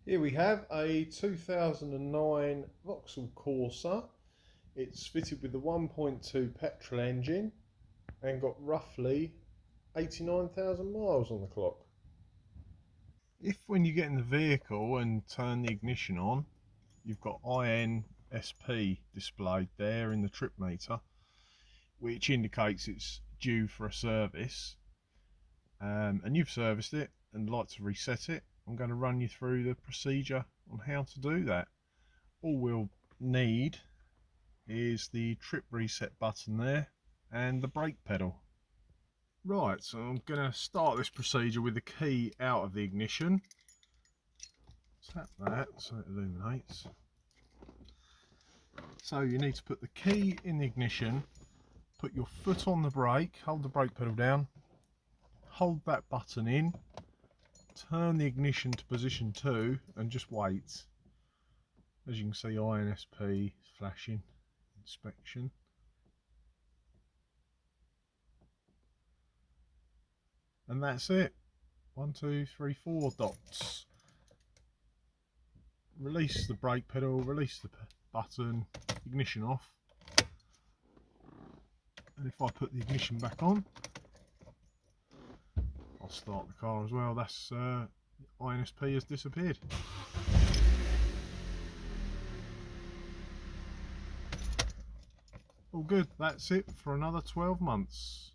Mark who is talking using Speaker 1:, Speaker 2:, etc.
Speaker 1: Here we have a 2009 Vauxhall Corsa. It's fitted with the 1.2 petrol engine and got roughly 89,000 miles on the clock. If when you get in the vehicle and turn the ignition on, you've got INSP displayed there in the trip meter, which indicates it's due for a service, and you've serviced it and like to reset it, I'm going to run you through the procedure on how to do that. All we'll need is the trip reset button there and the brake pedal. Right, so I'm going to start this procedure with the key out of the ignition. Tap that so it illuminates. So you need to put the key in the ignition, put your foot on the brake, hold the brake pedal down, hold that button in, turn the ignition to position 2 and just wait. As you can see, INSP is flashing, inspection. And that's it. 1, 2, 3, 4 dots. Release the brake pedal, release the button, ignition off. And if I put the ignition back on, I'll start the car as well. That's INSP has disappeared. All good. That's it for another 12 months.